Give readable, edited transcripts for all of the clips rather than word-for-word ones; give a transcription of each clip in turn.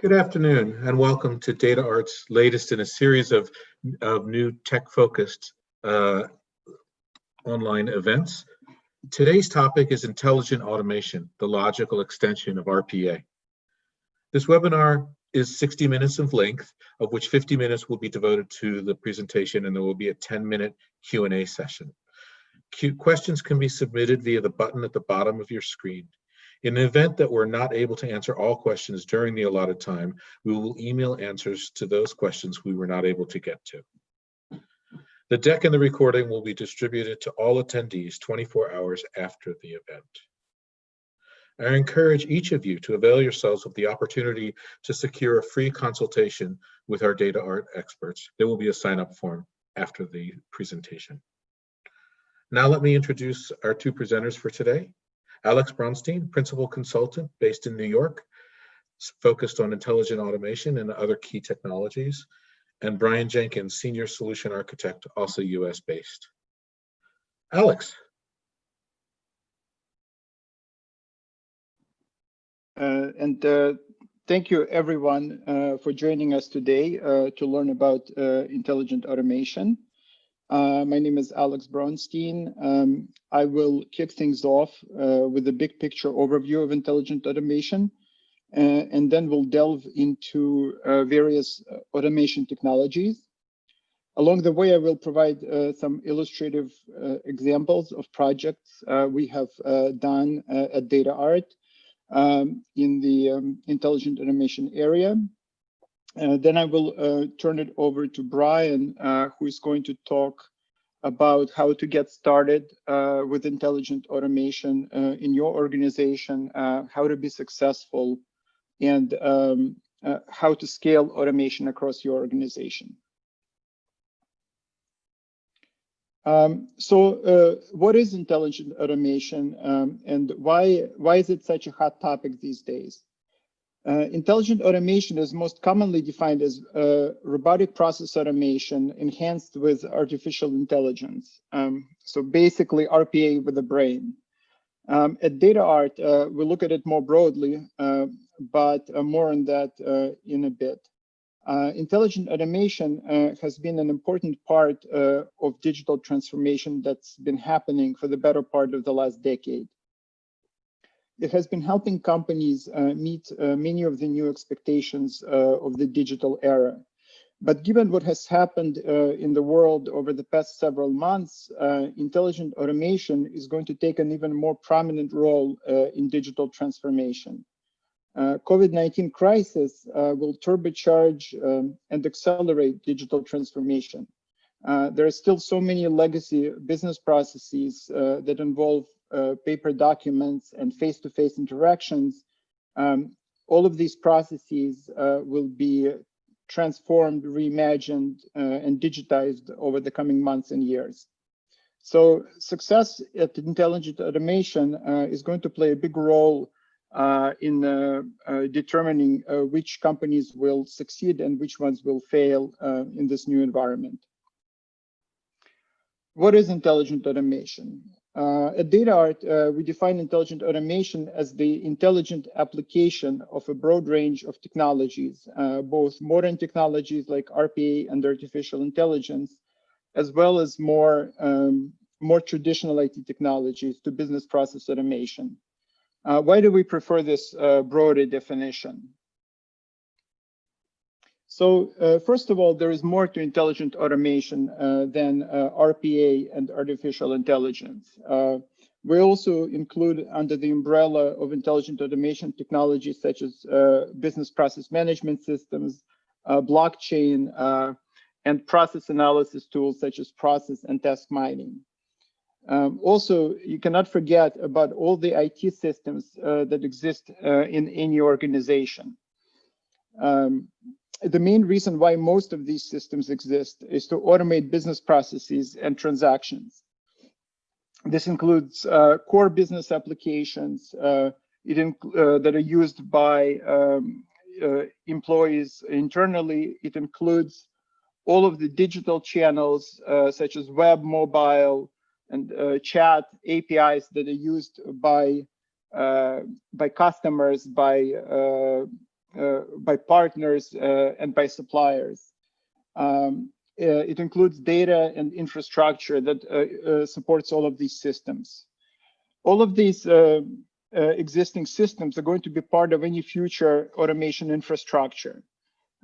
Good afternoon and welcome to DataArt's latest in a series of new tech-focused online events. Today's topic is intelligent automation, the logical extension of RPA. This webinar is 60 minutes of length, of which 50 minutes will be devoted to the presentation, and there will be a 10-minute Q&A session. Questions can be submitted via the button at the bottom of your screen. In the event that we're not able to answer all questions during the allotted time, we will email answers to those questions we were not able to get to. The deck and the recording will be distributed to all attendees 24 hours after the event. I encourage each of you to avail yourselves of the opportunity to secure a free consultation with our DataArt experts. There will be a sign-up form after the presentation. Now let me introduce our two presenters for today. Alex Bronstein, Principal Consultant based in New York, focused on intelligent automation and other key technologies, and Brian Jenkins, Senior Solution Architect, also US based. Alex. Thank you everyone for joining us today to learn about intelligent automation. My name is Alex Bronstein. I will kick things off with a big picture overview of intelligent automation, and then we'll delve into various automation technologies. Along the way, I will provide some illustrative examples of projects we have done at DataArt in the intelligent automation area. Then I will turn it over to Brian, who is going to talk about how to get started with intelligent automation in your organization, how to be successful, and how to scale automation across your organization. What is intelligent automation, and why is it such a hot topic these days? Intelligent automation is most commonly defined as robotic process automation enhanced with artificial intelligence. So basically RPA with a brain. At DataArt, we look at it more broadly, but more on that in a bit. Intelligent automation has been an important part of digital transformation that's been happening for the better part of the last decade. It has been helping companies meet many of the new expectations of the digital era. But given what has happened in the world over the past several months, intelligent automation is going to take an even more prominent role in digital transformation. COVID-19 crisis will turbocharge and accelerate digital transformation. There are still so many legacy business processes that involve paper documents and face-to-face interactions. All of these processes will be transformed, reimagined, and digitized over the coming months and years. So success at intelligent automation is going to play a big role in determining which companies will succeed and which ones will fail in this new environment. What is intelligent automation? At DataArt, we define intelligent automation as the intelligent application of a broad range of technologies, both modern technologies like RPA and artificial intelligence, as well as more traditional IT technologies to business process automation. Why do we prefer this broader definition? So first of all, there is more to intelligent automation than RPA and artificial intelligence. We also include under the umbrella of intelligent automation technologies such as business process management systems, blockchain, and process analysis tools such as process and task mining. Also, you cannot forget about all the IT systems that exist in any organization. The main reason why most of these systems exist is to automate business processes and transactions. This includes core business applications that are used by employees internally. It includes all of the digital channels such as web, mobile, and chat APIs that are used by customers, by by partners and by suppliers. It includes data and infrastructure that supports all of these systems. All of these existing systems are going to be part of any future automation infrastructure.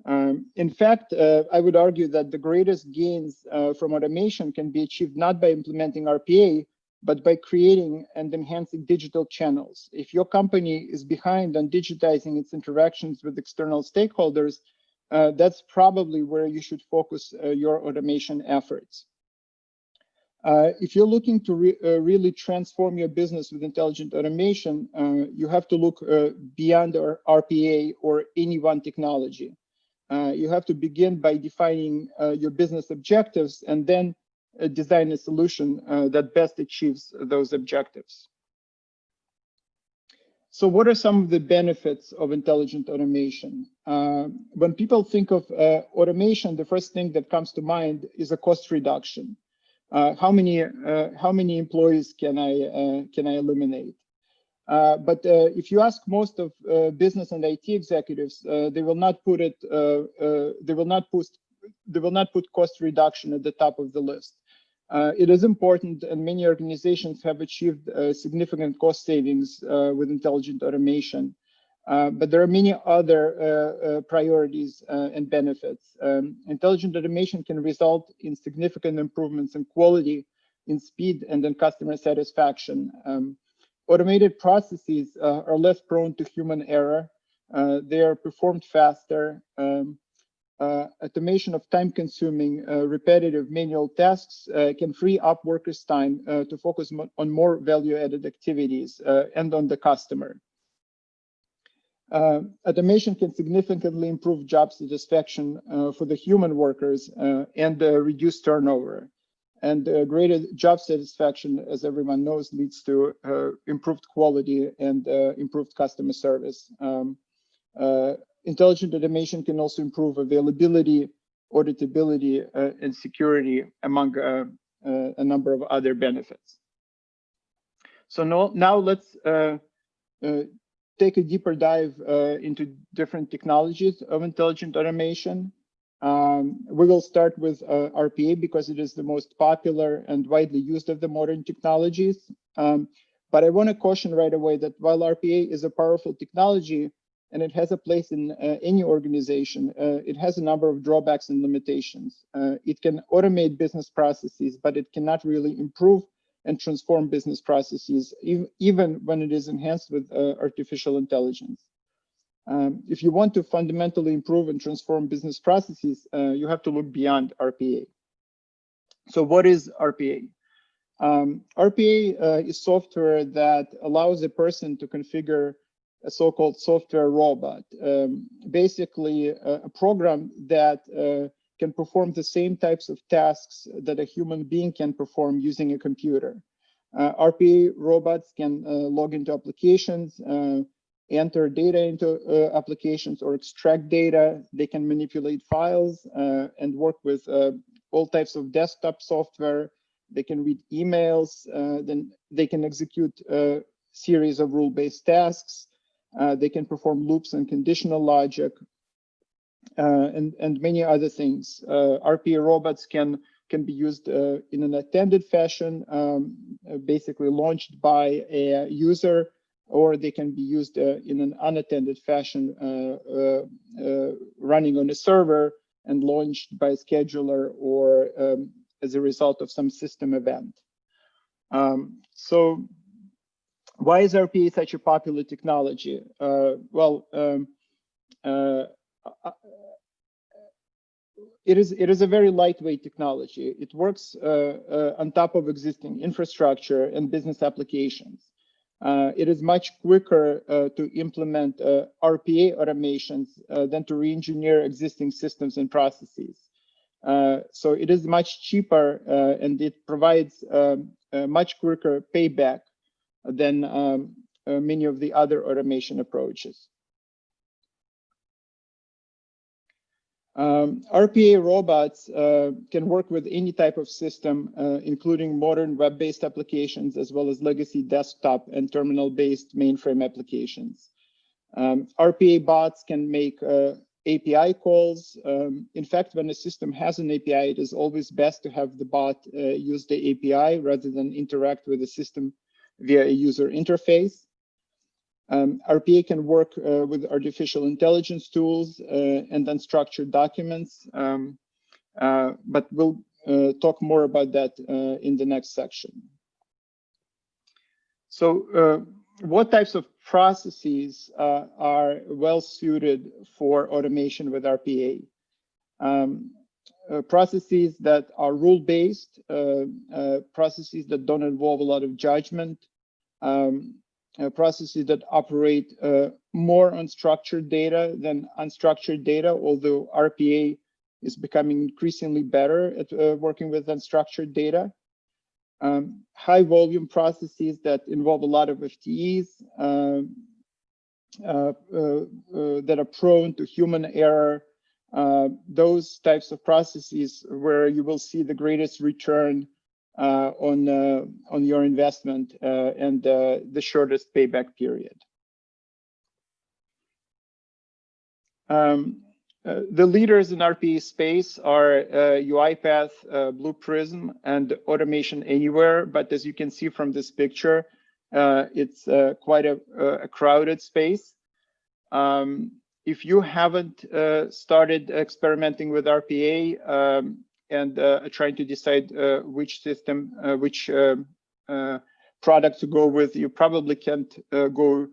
In fact, I would argue that the greatest gains from automation can be achieved not by implementing RPA, but by creating and enhancing digital channels. If your company is behind on digitizing its interactions with external stakeholders, that's probably where you should focus your automation efforts. If you're looking to really transform your business with intelligent automation, you have to look beyond RPA or any one technology. You have to begin by defining your business objectives and then design a solution that best achieves those objectives. So what are some of the benefits of intelligent automation? When people think of automation, the first thing that comes to mind is a cost reduction. How many employees can I eliminate? But if you ask most of business and IT executives, they will not put cost reduction at the top of the list. It is important, and many organizations have achieved significant cost savings with intelligent automation. But there are many other priorities and benefits. Intelligent automation can result in significant improvements in quality, in speed, and in customer satisfaction. Automated processes are less prone to human error. They are performed faster. Automation of time-consuming, repetitive manual tasks can free up workers' time to focus on more value-added activities and on the customer. Automation can significantly improve job satisfaction for the human workers and reduce turnover. And greater job satisfaction, as everyone knows, leads to improved quality and improved customer service. Intelligent automation can also improve availability, auditability, and security, among a number of other benefits. So now let's take a deeper dive into different technologies of intelligent automation. We will start with RPA because it is the most popular and widely used of the modern technologies. But I want to caution right away that while RPA is a powerful technology and it has a place in any organization, it has a number of drawbacks and limitations. It can automate business processes, but it cannot really improve and transform business processes, even when it is enhanced with artificial intelligence. If you want to fundamentally improve and transform business processes, you have to look beyond RPA. So what is RPA? RPA is software that allows a person to configure a so-called software robot, basically a program that can perform the same types of tasks that a human being can perform using a computer. RPA robots can log into applications, enter data into applications or extract data. They can manipulate files and work with all types of desktop software. They can read emails, then they can execute a series of rule-based tasks. They can perform loops and conditional logic, and many other things. RPA robots can be used in an attended fashion, basically launched by a user, or they can be used in an unattended fashion, running on a server and launched by a scheduler or as a result of some system event. So why is RPA such a popular technology? It is a very lightweight technology. It works on top of existing infrastructure and business applications. It is much quicker to implement RPA automations than to re-engineer existing systems and processes. So it is much cheaper and it provides a much quicker payback than many of the other automation approaches. RPA robots can work with any type of system, including modern web-based applications, as well as legacy desktop and terminal-based mainframe applications. RPA bots can make API calls. In fact, when a system has an API, it is always best to have the bot use the API rather than interact with the system via a user interface. RPA can work with artificial intelligence tools and unstructured documents, but we'll talk more about that in the next section. So what types of processes are well suited for automation with RPA? Processes that are rule-based, processes that don't involve a lot of judgment, processes that operate more on structured data than unstructured data, although RPA is becoming increasingly better at working with unstructured data. High volume processes that involve a lot of FTEs, that are prone to human error, those types of processes where you will see the greatest return on your investment and the shortest payback period. The leaders in RPA space are UiPath, Blue Prism, and Automation Anywhere. But as you can see from this picture, it's quite a crowded space. If you haven't started experimenting with RPA and trying to decide which system, which product to go with, you probably can't go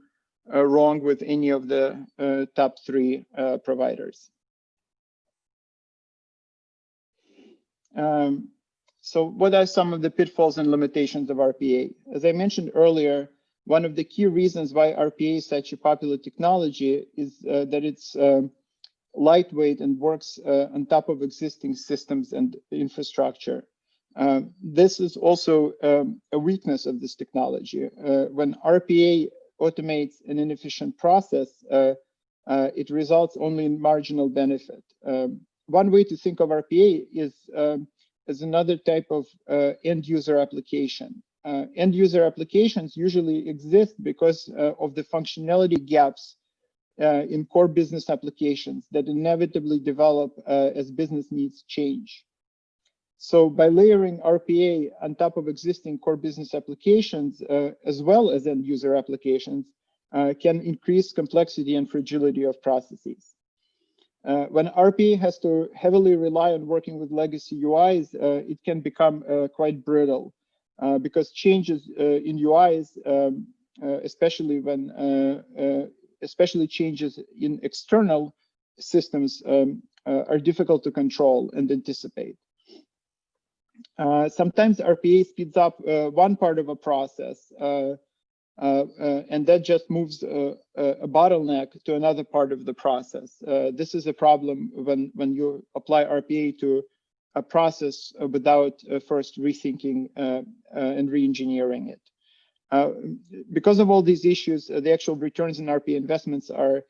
wrong with any of the top 3 providers. So what are some of the pitfalls and limitations of RPA? As I mentioned earlier, one of the key reasons why RPA is such a popular technology is that it's lightweight and works on top of existing systems and infrastructure. This is also a weakness of this technology. When RPA automates an inefficient process, it results only in marginal benefit. One way to think of RPA is as another type of end-user application. End-user applications usually exist because of the functionality gaps in core business applications that inevitably develop as business needs change. So by layering RPA on top of existing core business applications, as well as end-user applications, can increase complexity and fragility of processes. When RPA has to heavily rely on working with legacy UIs, it can become quite brittle because changes in UIs, especially changes in external systems, are difficult to control and anticipate. Sometimes RPA speeds up one part of a process, and that just moves a bottleneck to another part of the process. This is a problem when you apply RPA to a process without first rethinking and re-engineering it. Because of all these issues, the actual returns in RPA investments are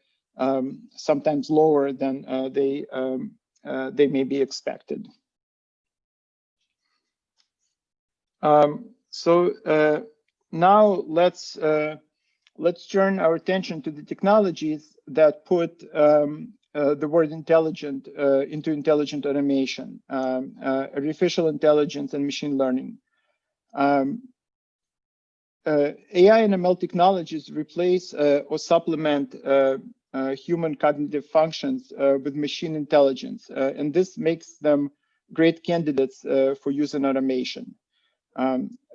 sometimes lower than they may be expected. Now let's turn our attention to the technologies that put the word intelligent into intelligent automation, artificial intelligence and machine learning. AI and ML technologies replace or supplement human cognitive functions with machine intelligence, and this makes them great candidates for use in automation.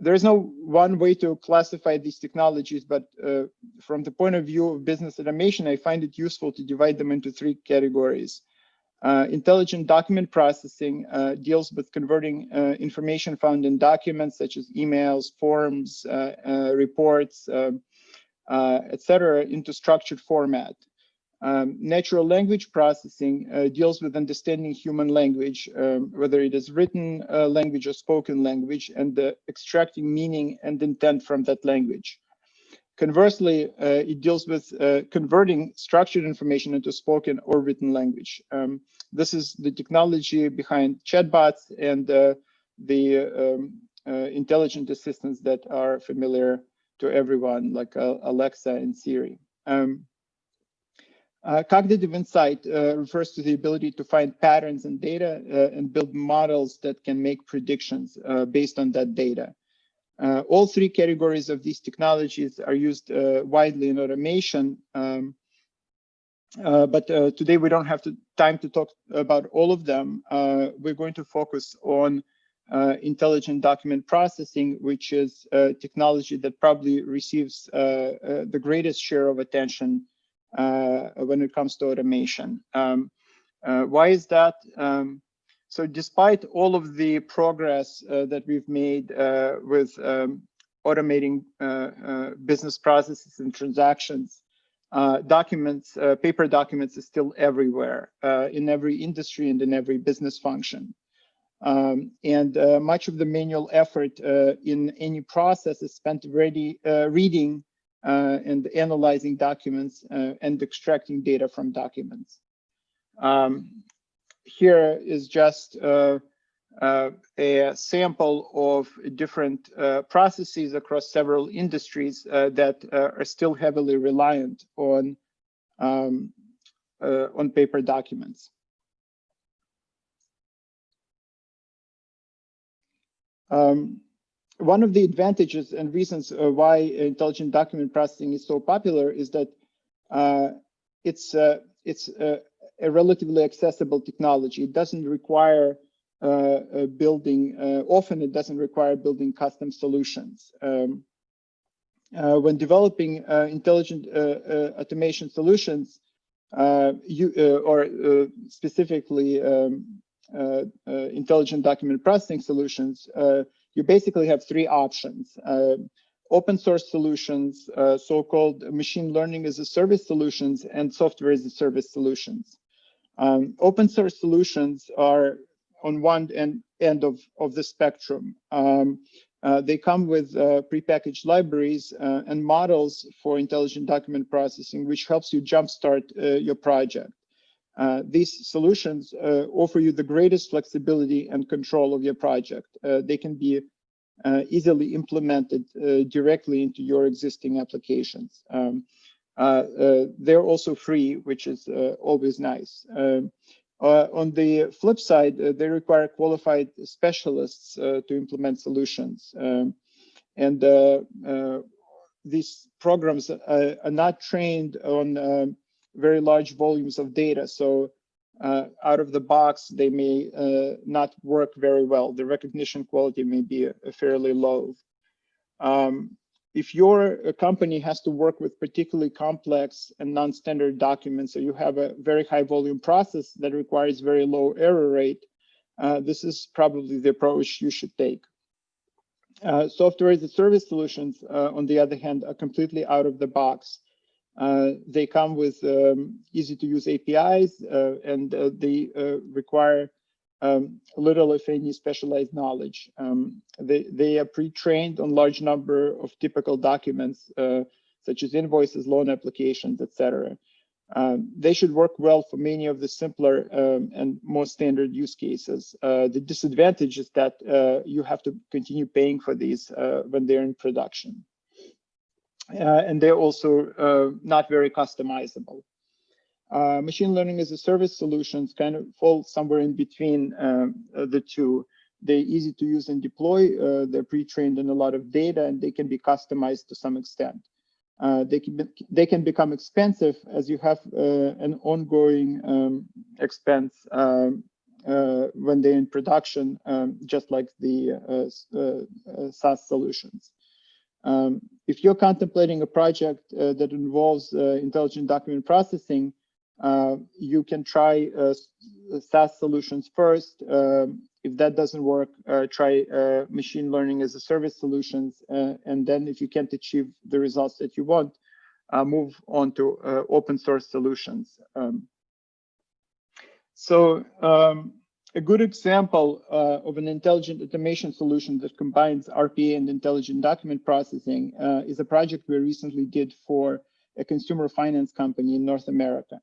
There is no one way to classify these technologies, but from the point of view of business automation, I find it useful to divide them into 3 categories. Intelligent document processing deals with converting information found in documents such as emails, forms, reports, etc., into structured format. Natural language processing deals with understanding human language, whether it is written language or spoken language, and extracting meaning and intent from that language. Conversely, it deals with converting structured information into spoken or written language. This is the technology behind chatbots and the intelligent assistants that are familiar to everyone, like Alexa and Siri. Cognitive insight refers to the ability to find patterns in data and build models that can make predictions based on that data. All three categories of these technologies are used widely in automation, but today we don't have time to talk about all of them. We're going to focus on intelligent document processing, which is a technology that probably receives the greatest share of attention when it comes to automation. Why is that? So despite all of the progress that we've made with automating business processes and transactions, paper documents are still everywhere in every industry and in every business function. Much of the manual effort in any process is spent reading and analyzing documents and extracting data from documents. Here is just a sample of different processes across several industries that are still heavily reliant on paper documents. One of the advantages and reasons why intelligent document processing is so popular is that it's a relatively accessible technology. It doesn't require often it doesn't require building custom solutions. When developing intelligent automation solutions, specifically intelligent document processing solutions, you basically have three options. Open source solutions, so-called machine learning as a service solutions, and software as a service solutions. Open source solutions are on one end of the spectrum. They come with prepackaged libraries and models for intelligent document processing, which helps you jumpstart your project. These solutions offer you the greatest flexibility and control of your project. They can be easily implemented directly into your existing applications. They're also free, which is always nice. On the flip side, they require qualified specialists to implement solutions. These programs are not trained on very large volumes of data. So out of the box, they may not work very well. The recognition quality may be fairly low. If your company has to work with particularly complex and non-standard documents, or you have a very high volume process that requires very low error rate, this is probably the approach you should take. Software as a service solutions, on the other hand, are completely out of the box. They come with easy to use APIs and they require little, if any, specialized knowledge. They are pre-trained on large number of typical documents, such as invoices, loan applications, etc. They should work well for many of the simpler and more standard use cases. The disadvantage is that you have to continue paying for these when they're in production. And they're also not very customizable. Machine learning as a service solutions kind of fall somewhere in between the two. They're easy to use and deploy. They're pre-trained in a lot of data, and they can be customized to some extent. They can become expensive as you have an ongoing expense when they're in production, just like the SaaS solutions. If you're contemplating a project that involves intelligent document processing, you can try SaaS solutions first. If that doesn't work, try machine learning as a service solutions. And then if you can't achieve the results that you want, move on to open source solutions. A good example of an intelligent automation solution that combines RPA and intelligent document processing is a project we recently did for a consumer finance company in North America.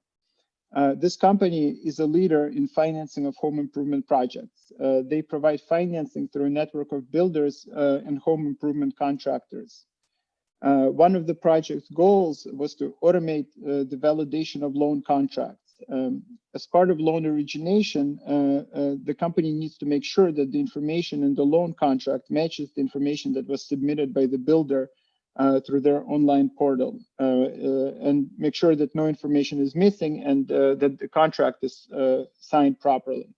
This company is a leader in financing of home improvement projects. They provide financing through a network of builders and home improvement contractors. One of the project's goals was to automate the validation of loan contracts. As part of loan origination, the company needs to make sure that the information in the loan contract matches the information that was submitted by the builder through their online portal, and make sure that no information is missing and that the contract is signed properly.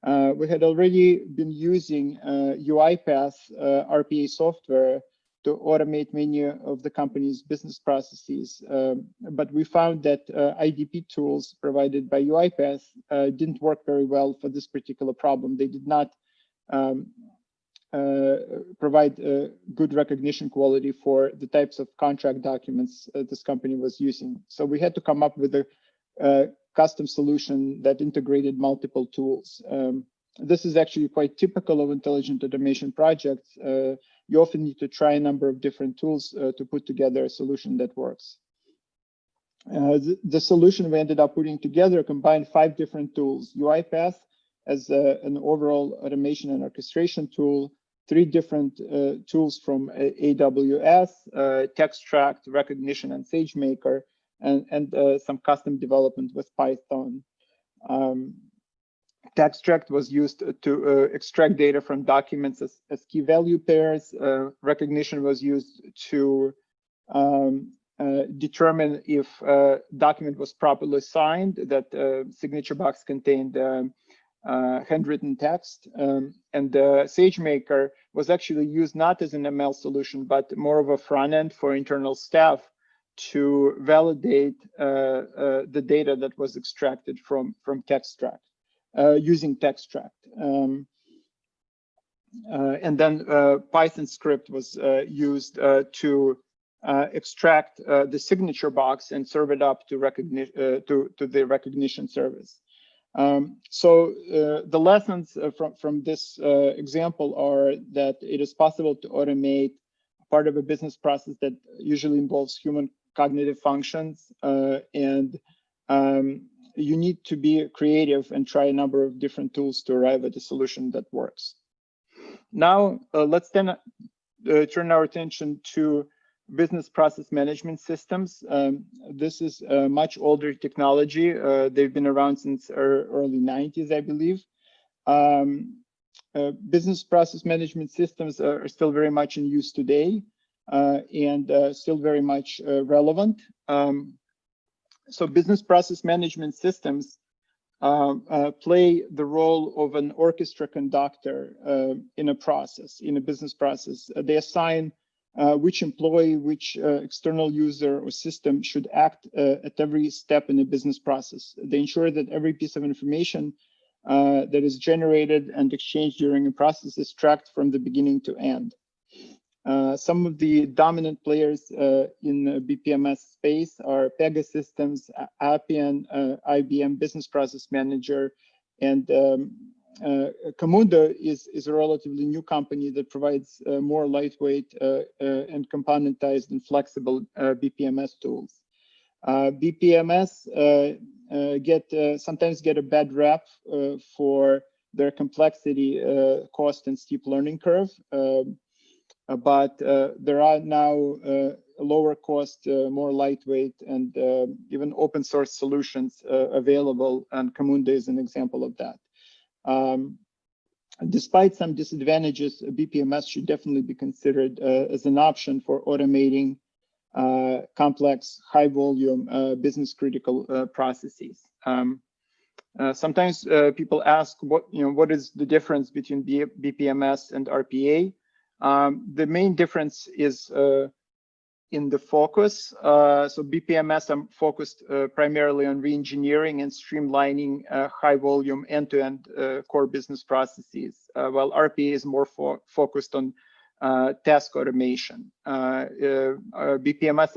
We had already been using UiPath RPA software to automate many of the company's business processes, but we found that IDP tools provided by UiPath didn't work very well for this particular problem. They did not provide good recognition quality for the types of contract documents this company was using. So we had to come up with a custom solution that integrated multiple tools. This is actually quite typical of intelligent automation projects. You often need to try a number of different tools to put together a solution that works. The solution we ended up putting together combined 5 different tools: UiPath as an overall automation and orchestration tool, 3 different tools from AWS, TextTract, Recognition, and SageMaker, and some custom development with Python. TextTract was used to extract data from documents as key value pairs. Recognition was used to determine if a document was properly signed, that signature box contained handwritten text. And SageMaker was actually used not as an ML solution, but more of a front end for internal staff to validate the data that was extracted from TextTract. Using TextTract. And then Python script was used to extract the signature box and serve it up to the recognition service. So the lessons from this example are that it is possible to automate part of a business process that usually involves human cognitive functions, and you need to be creative and try a number of different tools to arrive at a solution that works. Now, let's then turn our attention to business process management systems. This is a much older technology. They've been around since early 90s, I believe. Business process management systems are still very much in use today, and still very much relevant. So business process management systems play the role of an orchestra conductor in a process, in a business process. They assign which employee, which external user or system should act at every step in a business process. They ensure that every piece of information that is generated and exchanged during a process is tracked from the beginning to end. Some of the dominant players in the BPMS space are Pegasystems, Appian, IBM Business Process Manager, and Camunda is a relatively new company that provides more lightweight and componentized and flexible BPMS tools. BPMS sometimes get a bad rap for their complexity, cost, and steep learning curve. But there are now lower cost, more lightweight, and even open source solutions available, and Camunda is an example of that. Despite some disadvantages, BPMS should definitely be considered as an option for automating complex, high volume, business critical processes. Sometimes people ask what is the difference between BPMS and RPA. The main difference is in the focus. So BPMS are focused primarily on re-engineering and streamlining high volume end-to-end core business processes, while RPA is more focused on task automation. BPMS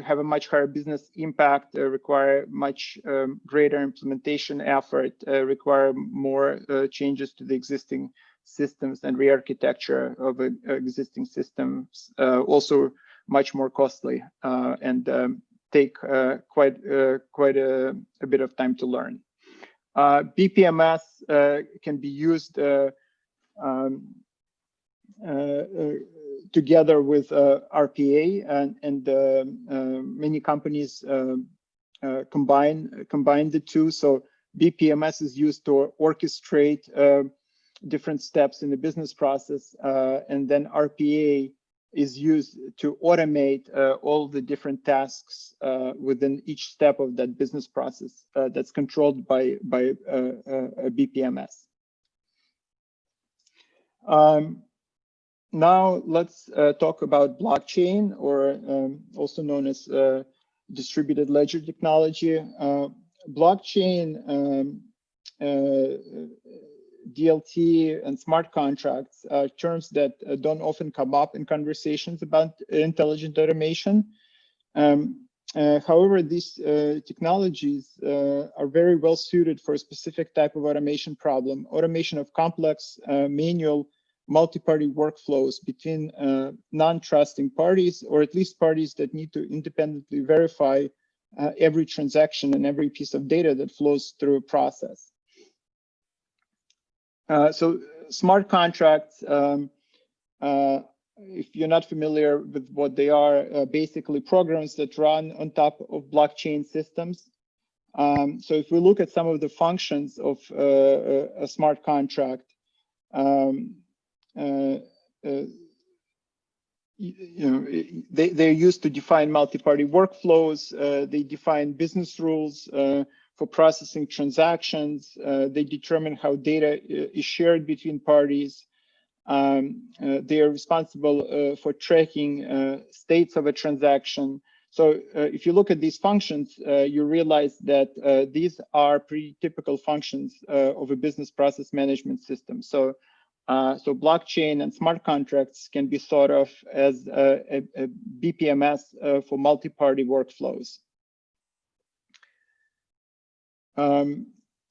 have a much higher business impact, require much greater implementation effort, require more changes to the existing systems and re-architecture of existing systems, also much more costly, and take quite a bit of time to learn. BPMS can be used together with RPA, and many companies combine the two. So BPMS is used to orchestrate different steps in the business process, and then RPA is used to automate all the different tasks within each step of that business process that's controlled by BPMS. Now let's talk about blockchain, or also known as distributed ledger technology. Blockchain, DLT, and smart contracts are terms that don't often come up in conversations about intelligent automation. However, these technologies are very well suited for a specific type of automation problem: automation of complex manual multi-party workflows between non-trusting parties, or at least parties that need to independently verify every transaction and every piece of data that flows through a process. So smart contracts, if you're not familiar with what they are, basically programs that run on top of blockchain systems. So if we look at some of the functions of a smart contract, they're used to define multi-party workflows. They define business rules for processing transactions. They determine how data is shared between parties. They are responsible for tracking states of a transaction. So if you look at these functions, you realize that these are pretty typical functions of a business process management system. So blockchain and smart contracts can be thought of as a BPMS for multi-party workflows.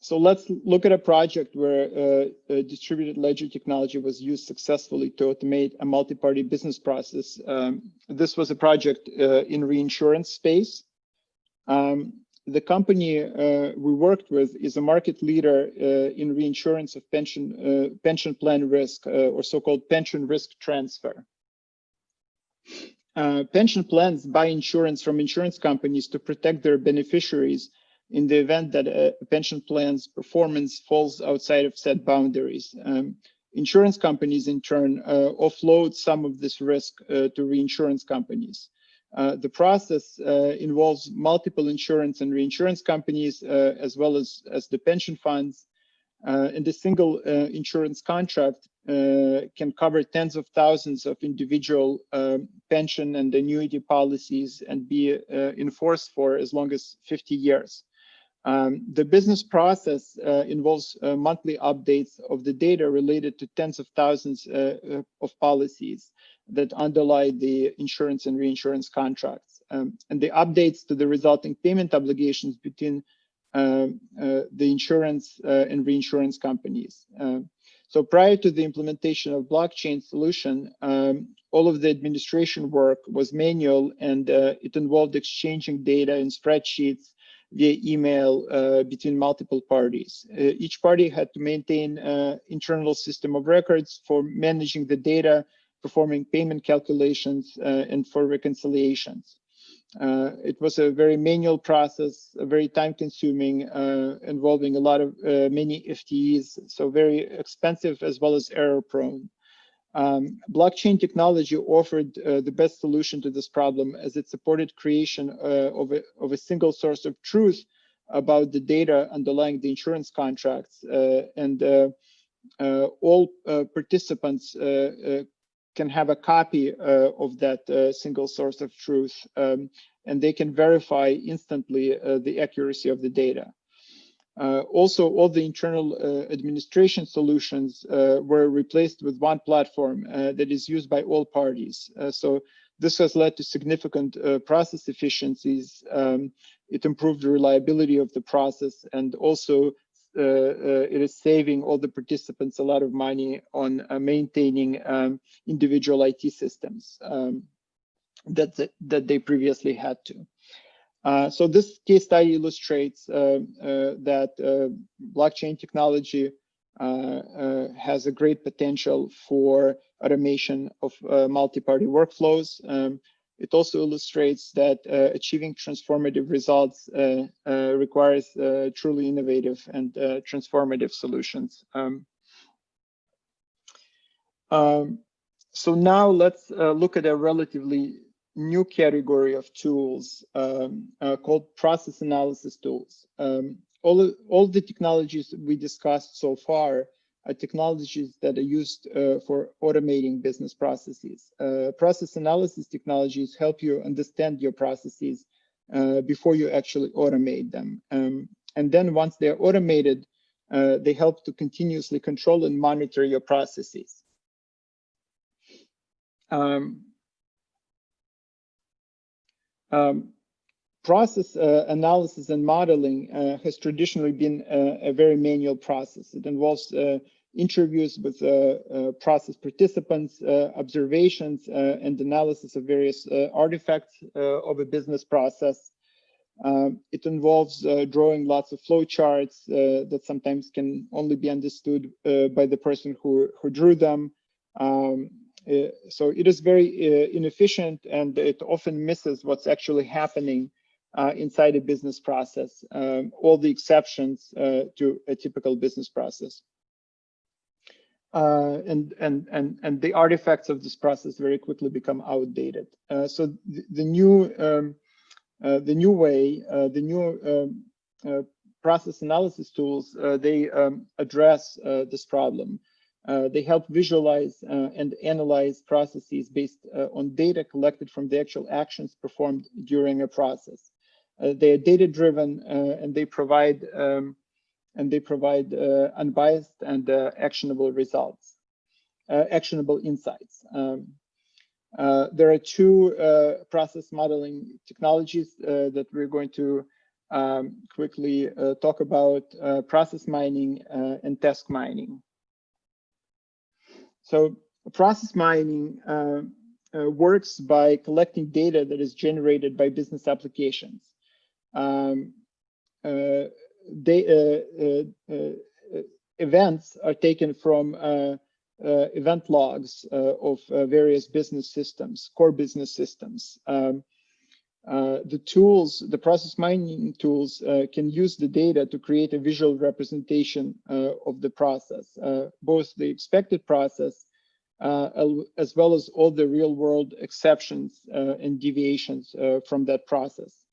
So let's look at a project where distributed ledger technology was used successfully to automate a multi-party business process. This was a project in reinsurance space. The company we worked with is a market leader in reinsurance of pension plan risk, or so-called pension risk transfer. Pension plans buy insurance from insurance companies to protect their beneficiaries in the event that a pension plan's performance falls outside of set boundaries. Insurance companies, in turn, offload some of this risk to reinsurance companies. The process involves multiple insurance and reinsurance companies, as well as the pension funds. And a single insurance contract can cover tens of thousands of individual pension and annuity policies and be in force for as long as 50 years. The business process involves monthly updates of the data related to tens of thousands of policies that underlie the insurance and reinsurance contracts, and the updates to the resulting payment obligations between the insurance and reinsurance companies. So prior to the implementation of blockchain solution, all of the administration work was manual, and it involved exchanging data in spreadsheets via email between multiple parties. Each party had to maintain an internal system of records for managing the data, performing payment calculations, and for reconciliations. It was a very manual process, very time-consuming, involving a lot of many FTEs, so very expensive as well as error-prone. Blockchain technology offered the best solution to this problem, as it supported creation of a single source of truth about the data underlying the insurance contracts, and all participants can have a copy of that single source of truth, and they can verify instantly the accuracy of the data. Also, all the internal administration solutions were replaced with one platform that is used by all parties. So this has led to significant process efficiencies. It improved the reliability of the process, and also it is saving all the participants a lot of money on maintaining individual IT systems that they previously had to. So this case study illustrates that blockchain technology has a great potential for automation of multi-party workflows. It also illustrates that achieving transformative results requires truly innovative and transformative solutions. So now let's look at a relatively new category of tools called process analysis tools. All the technologies we discussed so far are technologies that are used for automating business processes. Process analysis technologies help you understand your processes before you actually automate them. And then once they're automated, they help to continuously control and monitor your processes. Process analysis and modeling has traditionally been a very manual process. It involves interviews with process participants, observations, and analysis of various artifacts of a business process. It involves drawing lots of flow charts that sometimes can only be understood by the person who drew them. So it is very inefficient, and it often misses what's actually happening inside a business process, all the exceptions to a typical business process. And the artifacts of this process very quickly become outdated. So the new process analysis tools, they address this problem. They help visualize and analyze processes based on data collected from the actual actions performed during a process. They are data-driven and they provide unbiased and actionable results, actionable insights. There are two process modeling technologies that we're going to quickly talk about: process mining and task mining. So process mining works by collecting data that is generated by business applications. Events are taken from event logs of various business systems, core business systems. The process mining tools can use the data to create a visual representation of the process, both the expected process as well as all the real world exceptions and deviations from that process.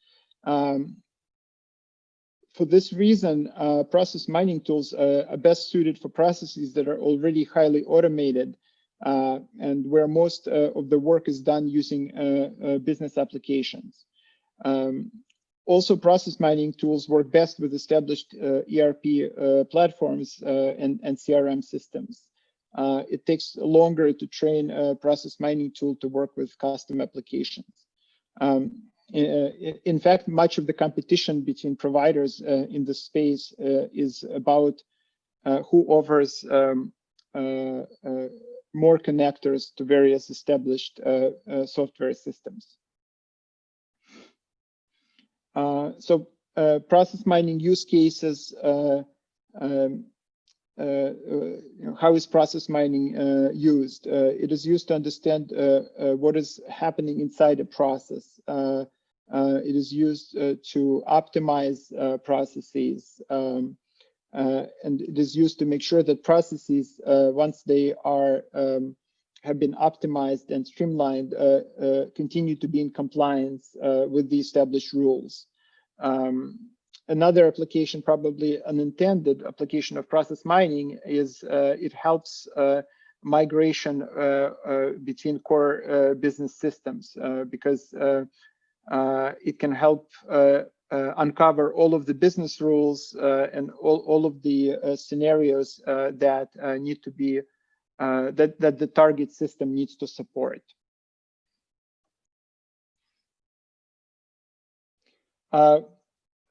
For this reason, process mining tools are best suited for processes that are already highly automated and where most of the work is done using business applications. Also, process mining tools work best with established ERP platforms and CRM systems. It takes longer to train a process mining tool to work with custom applications. In fact, much of the competition between providers in this space is about who offers more connectors to various established software systems. So process mining use cases, how is process mining used? It is used to understand what is happening inside a process. It is used to optimize processes, and it is used to make sure that processes, once they are have been optimized and streamlined, continue to be in compliance with the established rules. Another application, probably unintended application of process mining, is it helps migration between core business systems because it can help uncover all of the business rules and all of the scenarios that need to be that the target system needs to support.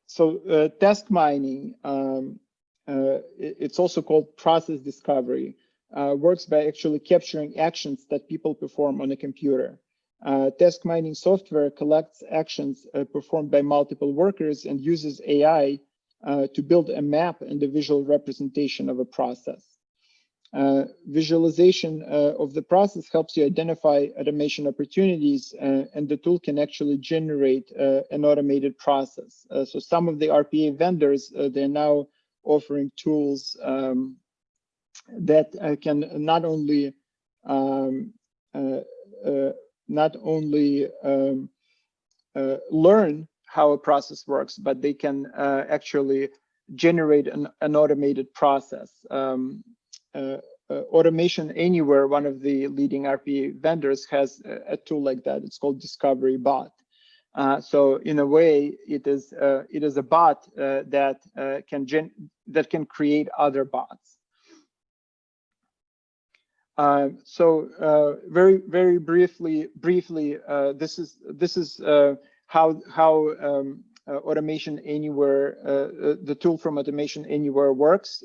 So task mining, it's also called process discovery, works by actually capturing actions that people perform on a computer. Task mining software collects actions performed by multiple workers and uses AI to build a map and a visual representation of a process. Visualization of the process helps you identify automation opportunities, and the tool can actually generate an automated process. So some of the RPA vendors, they're now offering tools that can not only learn how a process works, but they can actually generate an automated process. Automation Anywhere, one of the leading RPA vendors, has a tool like that. It's called Discovery Bot. So in a way, it is a bot that can create other bots. Very briefly, this is how Automation Anywhere, the tool from Automation Anywhere works.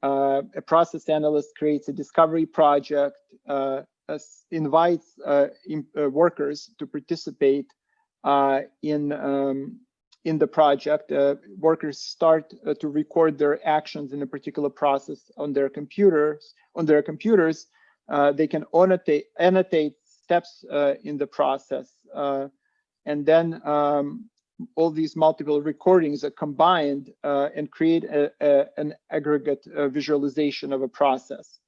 A process analyst creates a discovery project, invites workers to participate in the project. Workers start to record their actions in a particular process on their computers. They can annotate steps in the process, and then all these multiple recordings are combined and create an aggregate visualization of a process.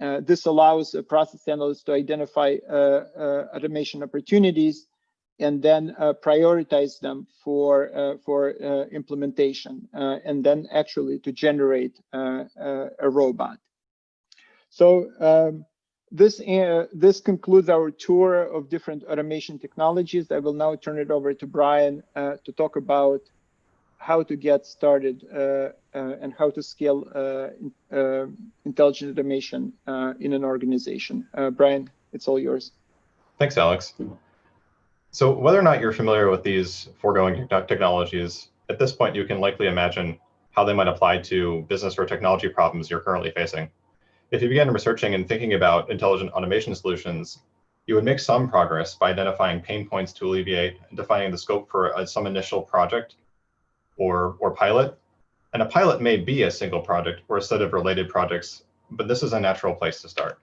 This allows a process analyst to identify automation opportunities and then prioritize them for implementation, and then actually to generate a robot. So this concludes our tour of different automation technologies. I will now turn it over to Brian to talk about how to get started and how to scale intelligent automation in an organization. Brian, it's all yours. Thanks, Alex. So whether or not you're familiar with these foregoing technologies, at this point, you can likely imagine how they might apply to business or technology problems you're currently facing. If you began researching and thinking about intelligent automation solutions, you would make some progress by identifying pain points to alleviate and defining the scope for some initial project or pilot. And a pilot may be a single project or a set of related projects, but this is a natural place to start.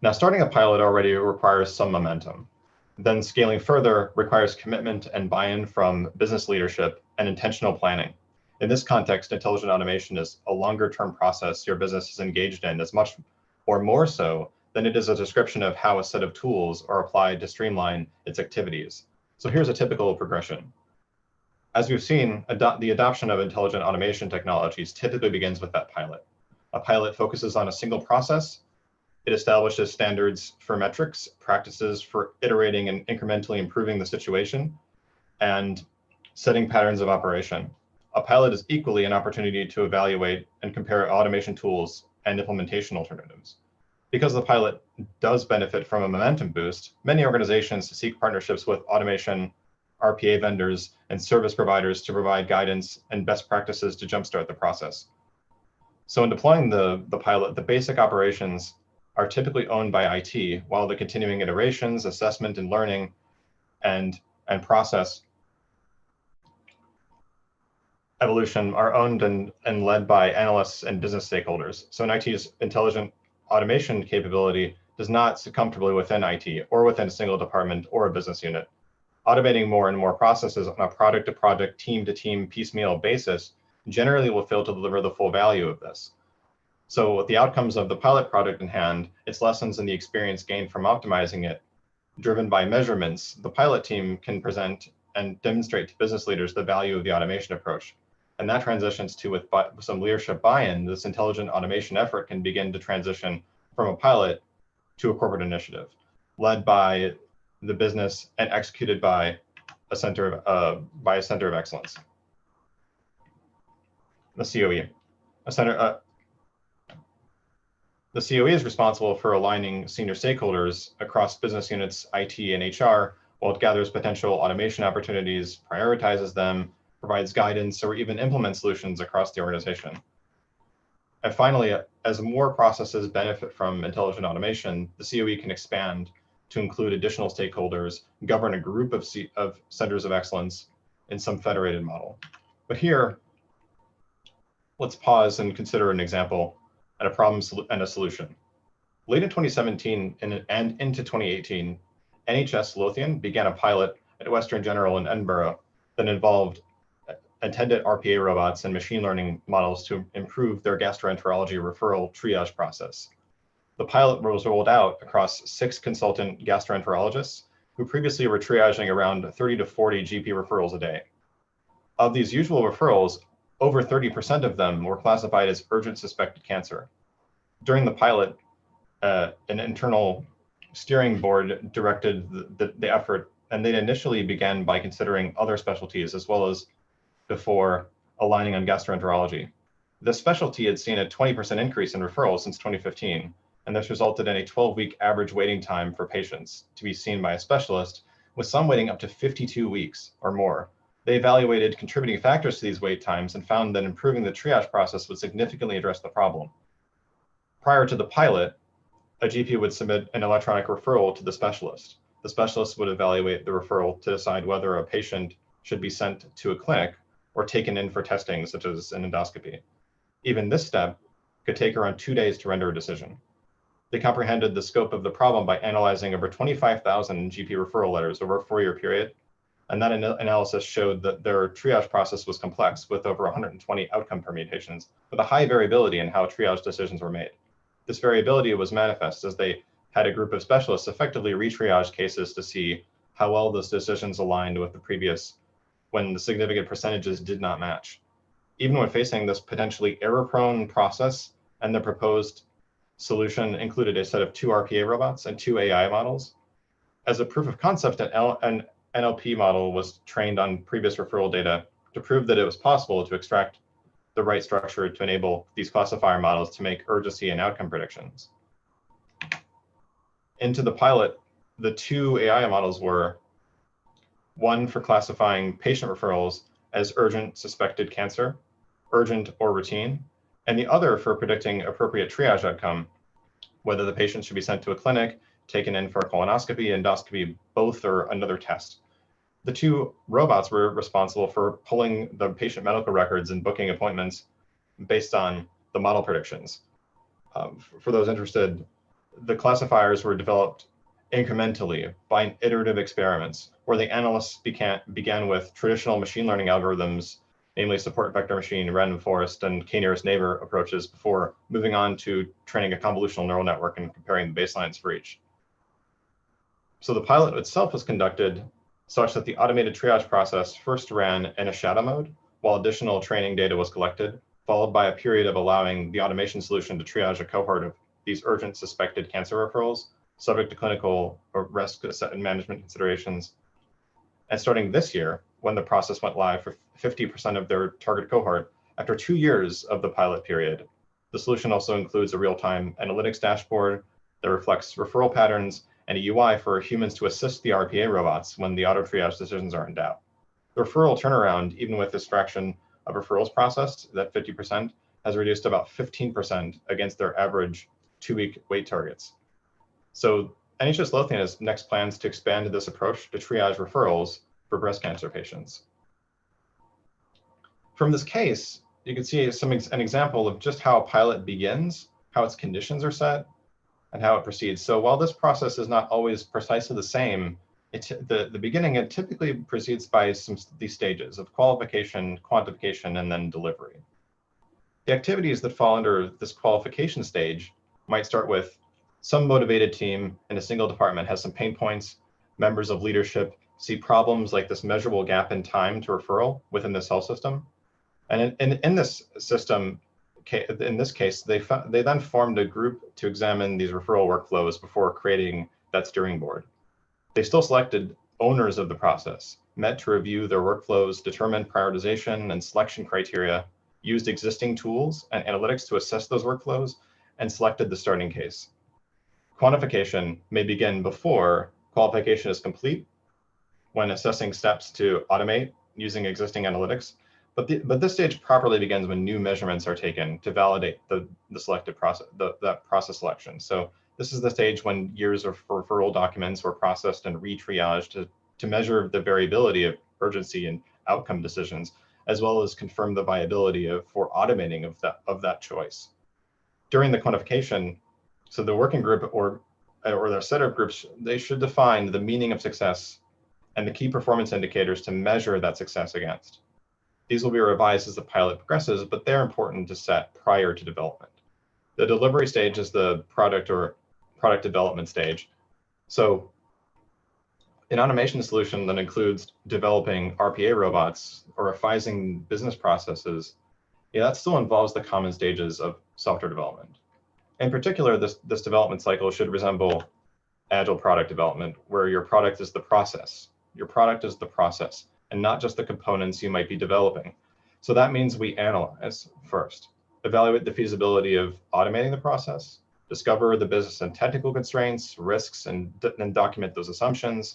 Now, starting a pilot already requires some momentum. Then scaling further requires commitment and buy-in from business leadership and intentional planning. In this context, intelligent automation is a longer-term process your business is engaged in, as much or more so than it is a description of how a set of tools are applied to streamline its activities. So here's a typical progression. As we've seen, the adoption of intelligent automation technologies typically begins with that pilot. A pilot focuses on a single process. It establishes standards for metrics, practices for iterating and incrementally improving the situation, and setting patterns of operation. A pilot is equally an opportunity to evaluate and compare automation tools and implementation alternatives. Because the pilot does benefit from a momentum boost, many organizations seek partnerships with automation, RPA vendors, and service providers to provide guidance and best practices to jumpstart the process. So in deploying the pilot, the basic operations are typically owned by IT, while the continuing iterations, assessment, and learning and process evolution are owned and led by analysts and business stakeholders. So an IT's intelligent automation capability does not sit comfortably within IT or within a single department or a business unit. Automating more and more processes on a product-to-project, team-to-team, piecemeal basis generally will fail to deliver the full value of this. So with the outcomes of the pilot project in hand, its lessons and the experience gained from optimizing it, driven by measurements, the pilot team can present and demonstrate to business leaders the value of the automation approach. And that transitions to, with some leadership buy-in, this intelligent automation effort can begin to transition from a pilot to a corporate initiative, led by the business and executed by a center of excellence. The COE. The COE is responsible for aligning senior stakeholders across business units, IT, and HR, while it gathers potential automation opportunities, prioritizes them, provides guidance, or even implements solutions across the organization. And finally, as more processes benefit from intelligent automation, the COE can expand to include additional stakeholders, govern a group of centers of excellence in some federated model. But here, Let's pause and consider an example and a problem and a solution. Late in 2017 and into 2018, NHS Lothian began a pilot at Western General in Edinburgh that involved attendant RPA robots and machine learning models to improve their gastroenterology referral triage process. The pilot was rolled out across 6 consultant gastroenterologists who previously were triaging around 30 to 40 GP referrals a day. Of these usual referrals, over 30% of them were classified as urgent suspected cancer. During the pilot, an internal steering board directed the effort, and they initially began by considering other specialties as well as before aligning on gastroenterology. The specialty had seen a 20% increase in referrals since 2015, and this resulted in a 12-week average waiting time for patients to be seen by a specialist, with some waiting up to 52 weeks or more. They evaluated contributing factors to these wait times and found that improving the triage process would significantly address the problem. Prior to the pilot, a GP would submit an electronic referral to the specialist. The specialist would evaluate the referral to decide whether a patient should be sent to a clinic or taken in for testing, such as an endoscopy. Even this step could take around 2 days to render a decision. They comprehended the scope of the problem by analyzing over 25,000 GP referral letters over a 4-year period, and that analysis showed that their triage process was complex, with over 120 outcome permutations, with a high variability in how triage decisions were made. This variability was manifest as they had a group of specialists effectively re-triage cases to see how well those decisions aligned with the previous, when the significant percentages did not match. Even when facing this potentially error-prone process, and the proposed solution included a set of 2 RPA robots and 2 AI models. As a proof of concept, an NLP model was trained on previous referral data to prove that it was possible to extract the right structure to enable these classifier models to make urgency and outcome predictions. Into the pilot, the 2 AI models were one for classifying patient referrals as urgent suspected cancer, urgent or routine, and the other for predicting appropriate triage outcome, whether the patient should be sent to a clinic, taken in for a colonoscopy, endoscopy, both, or another test. The 2 robots were responsible for pulling the patient medical records and booking appointments based on the model predictions. For those interested, the classifiers were developed incrementally by iterative experiments, where the analysts began with traditional machine learning algorithms, namely support vector machine, random forest, and k-nearest neighbor approaches, before moving on to training a convolutional neural network and comparing the baselines for each. So the pilot itself was conducted such that the automated triage process first ran in a shadow mode while additional training data was collected, followed by a period of allowing the automation solution to triage a cohort of these urgent suspected cancer referrals, subject to clinical or risk and management considerations. And starting this year, when the process went live for 50% of their target cohort, after 2 years of the pilot period, the solution also includes a real-time analytics dashboard that reflects referral patterns and a UI for humans to assist the RPA robots when the auto triage decisions are in doubt. The referral turnaround, even with this fraction of referrals processed, that 50%, has reduced about 15% against their average 2-week wait targets. So NHS Lothian has next plans to expand this approach to triage referrals for breast cancer patients. From this case, you can see an example of just how a pilot begins, how its conditions are set, and how it proceeds. So while this process is not always precisely the same, the beginning, it typically proceeds by these stages of qualification, quantification, and then delivery. The activities that fall under this qualification stage might start with some motivated team in a single department has some pain points, members of leadership see problems like this measurable gap in time to referral within this health system. And in this system, in this case, they then formed a group to examine these referral workflows before creating that steering board. They still selected owners of the process, met to review their workflows, determined prioritization and selection criteria, used existing tools and analytics to assess those workflows, and selected the starting case. Quantification may begin before qualification is complete, when assessing steps to automate using existing analytics, but this stage properly begins when new measurements are taken to validate the selected process, that process selection. So this is the stage when years of referral documents were processed and re-triaged to measure the variability of urgency and outcome decisions, as well as confirm the viability for automating of that choice. During the quantification, so the working group or their set of groups, they should define the meaning of success and the key performance indicators to measure that success against. These will be revised as the pilot progresses, but they're important to set prior to development. The delivery stage is the product or product development stage. So an automation solution that includes developing RPA robots or refining business processes, that still involves the common stages of software development. In particular, this development cycle should resemble agile product development, where your product is the process. Your product is the process, and not just the components you might be developing. So that means we analyze first, evaluate the feasibility of automating the process, discover the business and technical constraints, risks, and then document those assumptions.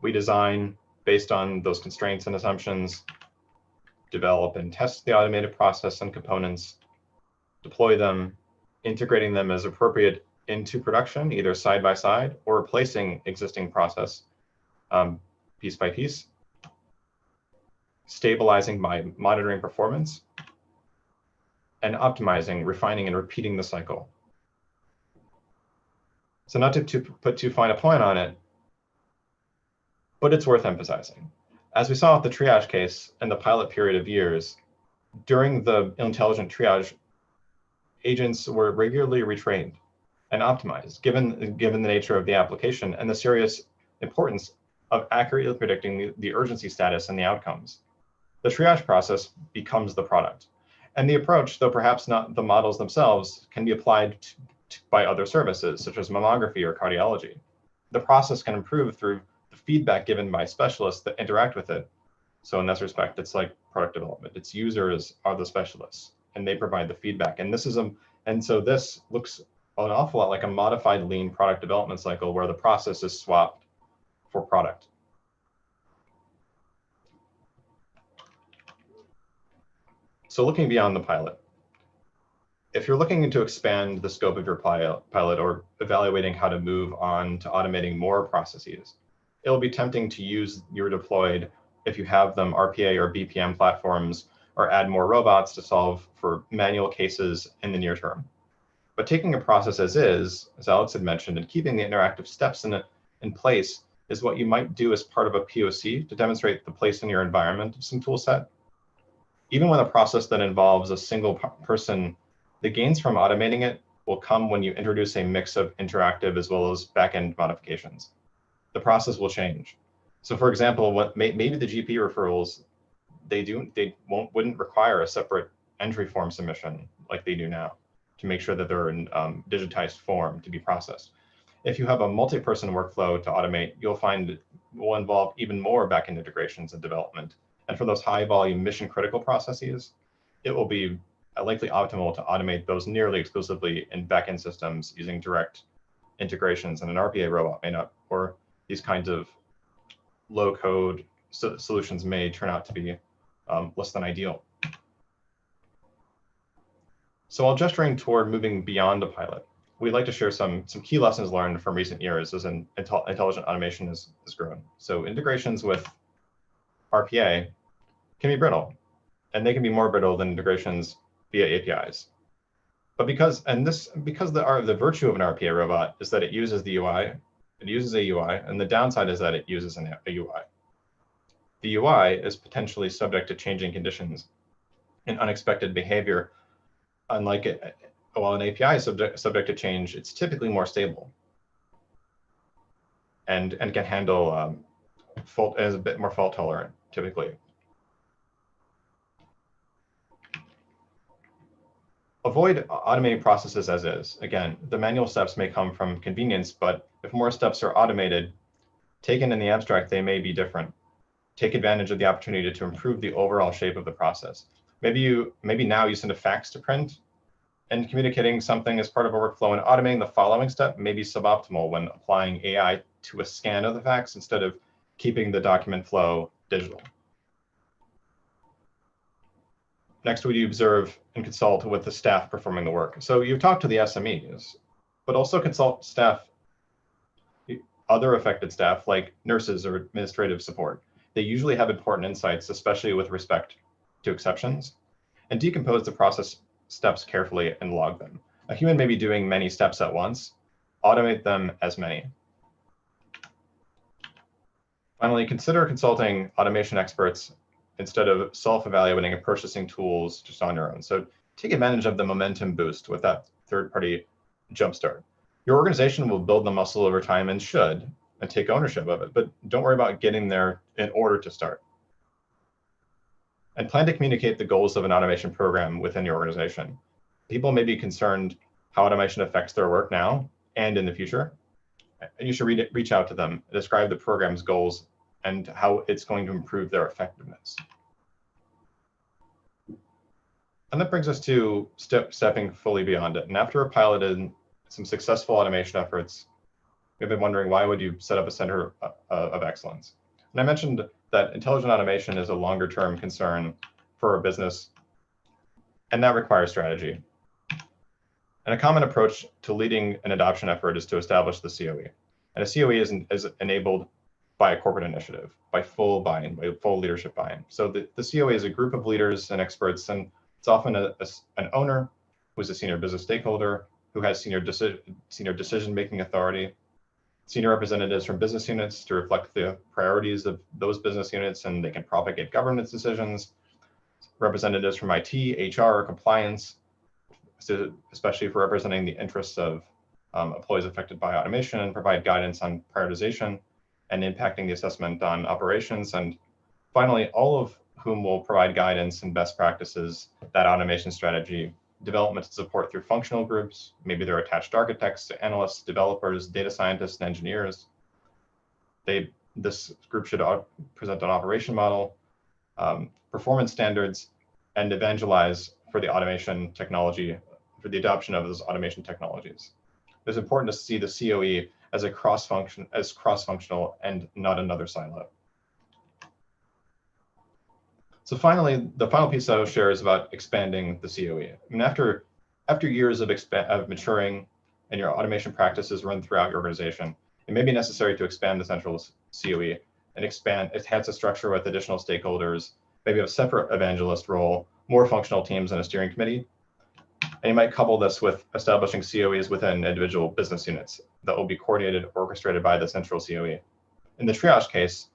We design based on those constraints and assumptions, develop and test the automated process and components, deploy them, integrating them as appropriate into production, either side by side or replacing existing process piece by piece, stabilizing by monitoring performance, and optimizing, refining, and repeating the cycle. So not to put too fine a point on it, but it's worth emphasizing. As we saw with the triage case and the pilot period of years, during the intelligent triage, agents were regularly retrained and optimized, given the nature of the application and the serious importance of accurately predicting the urgency status and the outcomes. The triage process becomes the product. And the approach, though perhaps not the models themselves, can be applied by other services, such as mammography or cardiology. The process can improve through the feedback given by specialists that interact with it. So in this respect, it's like product development. Its users are the specialists, and they provide the feedback. And so this looks an awful lot like a modified lean product development cycle where the process is swapped for product. So looking beyond the pilot, if you're looking to expand the scope of your pilot or evaluating how to move on to automating more processes, it'll be tempting to use your deployed, if you have them, RPA or BPM platforms, or add more robots to solve for manual cases in the near term. But taking a process as is, as Alex had mentioned, and keeping the interactive steps in place is what you might do as part of a POC to demonstrate the place in your environment of some tool set. Even with a process that involves a single person, the gains from automating it will come when you introduce a mix of interactive as well as back-end modifications. The process will change. So for example, maybe the GP referrals, wouldn't require a separate entry form submission like they do now to make sure that they're in digitized form to be processed. If you have a multi-person workflow to automate, you'll find it will involve even more back-end integrations and development. And for those high volume mission critical processes, it will be likely optimal to automate those nearly exclusively in back-end systems using direct integrations, and an RPA robot may not, or these kinds of low code solutions may turn out to be less than ideal. So while gesturing toward moving beyond a pilot, we'd like to share some key lessons learned from recent years as intelligent automation has grown. So integrations with RPA can be brittle, and they can be more brittle than integrations via APIs. But because the virtue of an RPA robot is that it uses the UI, it uses a UI, and the downside is that it uses a UI. The UI is potentially subject to changing conditions and unexpected behavior. Unlike it, while an API is subject to change, it's typically more stable and can handle fault, is a bit more fault tolerant typically. Avoid automating processes as is. Again, the manual steps may come from convenience, but if more steps are automated, taken in the abstract, they may be different. Take advantage of the opportunity to improve the overall shape of the process. Maybe now you send a fax to print, and communicating something as part of a workflow and automating the following step may be suboptimal when applying AI to a scan of the fax instead of keeping the document flow digital. Next, would you observe and consult with the staff performing the work? So you've talked to the SMEs, but also consult staff, other affected staff like nurses or administrative support. They usually have important insights, especially with respect to exceptions, and decompose the process steps carefully and log them. A human may be doing many steps at once. Automate them as many. Finally, consider consulting automation experts instead of self-evaluating and purchasing tools just on your own. So take advantage of the momentum boost with that third-party jumpstart. Your organization will build the muscle over time and should, and take ownership of it, but don't worry about getting there in order to start. And plan to communicate the goals of an automation program within your organization. People may be concerned how automation affects their work now and in the future. And you should reach out to them, describe the program's goals and how it's going to improve their effectiveness. And that brings us to stepping fully beyond it. And after a piloted some successful automation efforts, we've been wondering, why would you set up a center of excellence? And I mentioned that intelligent automation is a longer term concern for a business, and that requires strategy. And a common approach to leading an adoption effort is to establish the COE. And a COE is enabled by a corporate initiative, by full buy-in, by full leadership buy-in. So the COE is a group of leaders and experts, and it's often an owner who's a senior business stakeholder, who has senior decision-making authority, senior representatives from business units to reflect the priorities of those business units, and they can propagate governance decisions, representatives from IT, HR, compliance, especially for representing the interests of employees affected by automation, and provide guidance on prioritization and impacting the assessment on operations. And finally, all of whom will provide guidance and best practices, that automation strategy development and support through functional groups. Maybe they're attached architects, analysts, developers, data scientists, and engineers. This group should present an operation model, performance standards, and evangelize for the automation technology, for the adoption of those automation technologies. It's important to see the COE as cross-functional and not another silo. So finally, the final piece I will share is about expanding the COE. I mean, after years of maturing and your automation practices run throughout your organization, it may be necessary to expand the central COE and enhance the structure with additional stakeholders, maybe a separate evangelist role, more functional teams, and a steering committee. And you might couple this with establishing COEs within individual business units that will be coordinated, orchestrated by the central COE. In the triage case,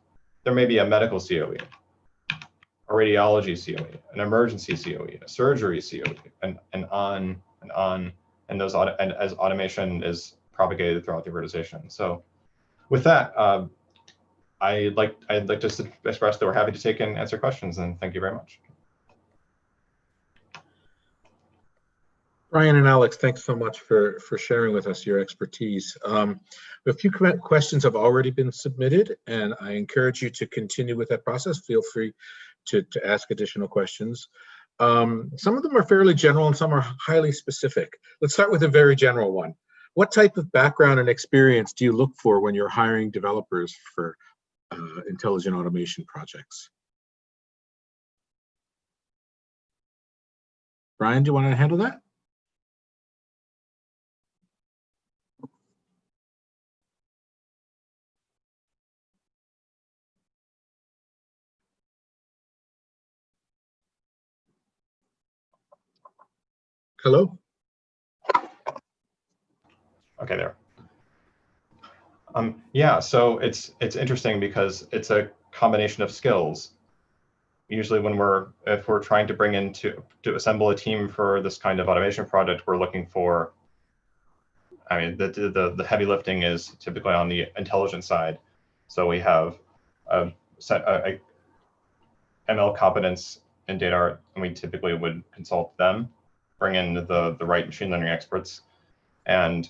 there may be a medical COE, a radiology COE, an emergency COE, a surgery COE, and on, and as automation is propagated throughout the organization. So with that, I'd like to express that we're happy to take and answer questions, and thank you very much. Brian and Alex, thanks so much for sharing with us your expertise. A few questions have already been submitted, and I encourage you to continue with that process. Feel free to ask additional questions. Some of them are fairly general and some are highly specific. Let's start with a very general one. What type of background and experience do you look for when you're hiring developers for intelligent automation projects? Brian, do you want to handle that? Hello? Okay, there. Yeah, so it's interesting because it's a combination of skills. Usually if we're trying to bring in to assemble a team for this kind of automation project, we're looking for, I mean, the heavy lifting is typically on the intelligence side. So we have a ML competence in DataArt, and we typically would consult them, bring in the right machine learning experts, and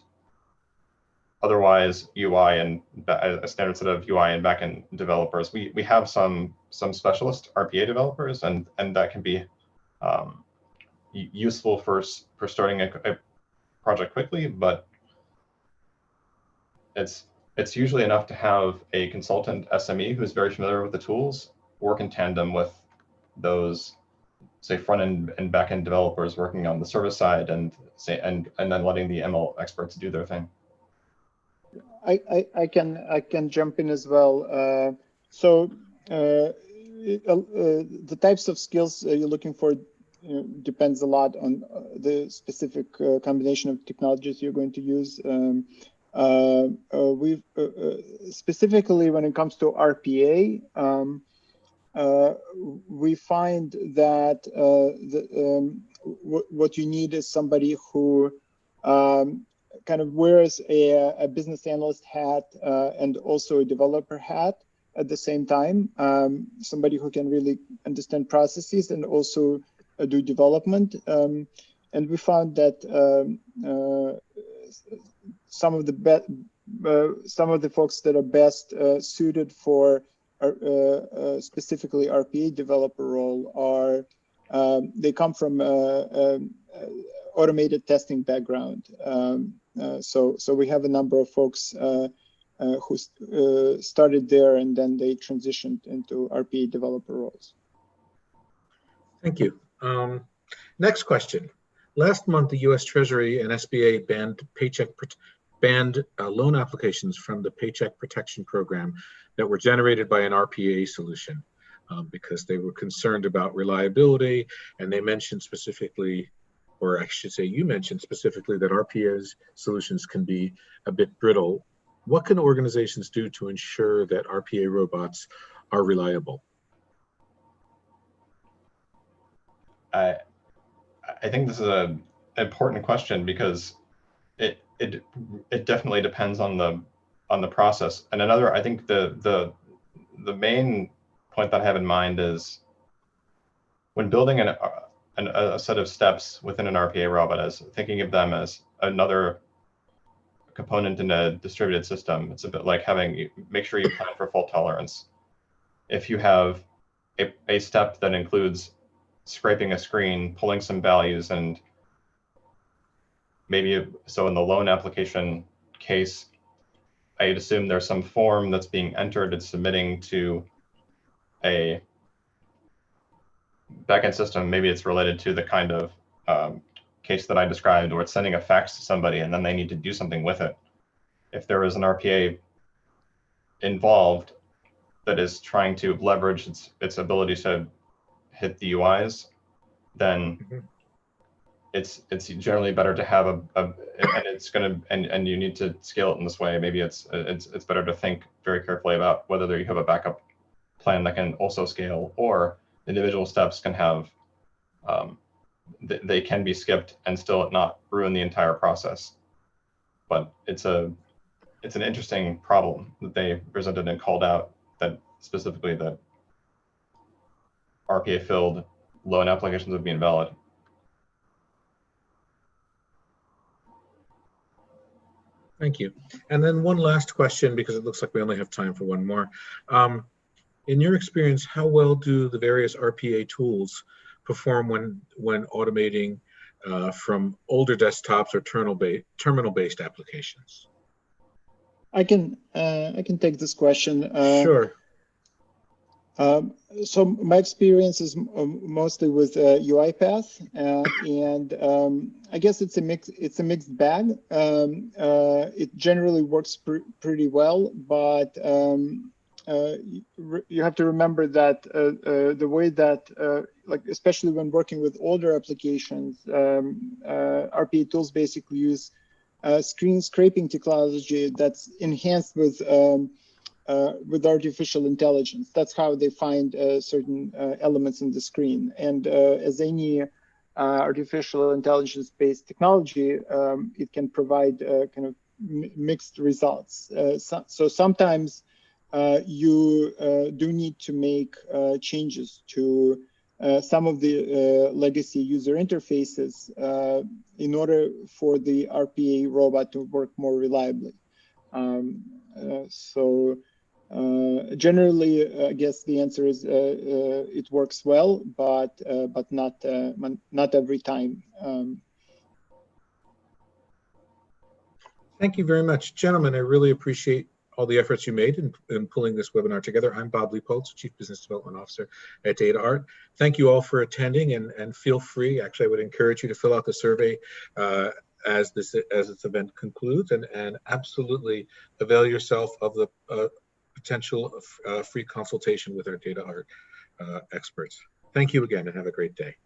otherwise UI and a standard set of UI and backend developers. We have some specialist RPA developers, and that can be useful for starting a project quickly, but it's usually enough to have a consultant SME who's very familiar with the tools work in tandem with those, say, front end and back end developers working on the service side, and then letting the ML experts do their thing. I can jump in as well. So the types of skills you're looking for depends a lot on the specific combination of technologies you're going to use. We've specifically when it comes to RPA, we find that what you need is somebody who kind of wears a business analyst hat and also a developer hat at the same time. Somebody who can really understand processes and also do development. And we found that some of the folks that are best suited for specifically RPA developer role are they come from automated testing background. So we have a number of folks who started there and then they transitioned into RPA developer roles. Thank you. Next question. Last month, the U.S. Treasury and SBA banned loan applications from the Paycheck Protection Program that were generated by an RPA solution because they were concerned about reliability, and they mentioned specifically, or I should say you mentioned specifically, that RPA's solutions can be a bit brittle. What can organizations do to ensure that RPA robots are reliable? I think this is an important question because it definitely depends on the process. And another, I think the main point that I have in mind is when building a set of steps within an RPA robot, as thinking of them as another component in a distributed system. It's a bit like make sure you plan for fault tolerance. If you have a step that includes scraping a screen, pulling some values, and maybe, so in the loan application case, I'd assume there's some form that's being entered and submitting to a backend system. Maybe it's related to the kind of case that I described, or it's sending a fax to somebody and then they need to do something with it. If there is an RPA involved that is trying to leverage its ability to hit the UIs, then it's generally better to have and it's going to, and you need to scale it in this way. Maybe it's better to think very carefully about whether you have a backup plan that can also scale, or individual steps can have they can be skipped and still not ruin the entire process. But it's an interesting problem that they presented and called out, that specifically that RPA filled loan applications would be invalid. Thank you. And then one last question, because it looks like we only have time for one more. In your experience, how well do the various RPA tools perform when automating from older desktops or terminal-based applications? I can take this question. Sure. So my experience is mostly with UiPath, and I guess it's a mixed bag. It generally works pretty well, but you have to remember that the way that, like especially when working with older applications, RPA tools basically use screen scraping technology that's enhanced with artificial intelligence. That's how they find certain elements in the screen. And as any artificial intelligence-based technology, it can provide kind of mixed results. So sometimes you do need to make changes to some of the legacy user interfaces in order for the RPA robot to work more reliably. Generally, I guess the answer is it works well, but not every time. Thank you very much, gentlemen. I really appreciate all the efforts you made in pulling this webinar together. I'm Bob Leopolds, Chief Business Development Officer at DataArt. Thank you all for attending, and feel free. Actually, I would encourage you to fill out the survey as this event concludes, and absolutely avail yourself of the potential free consultation with our DataArt experts. Thank you again and have a great day.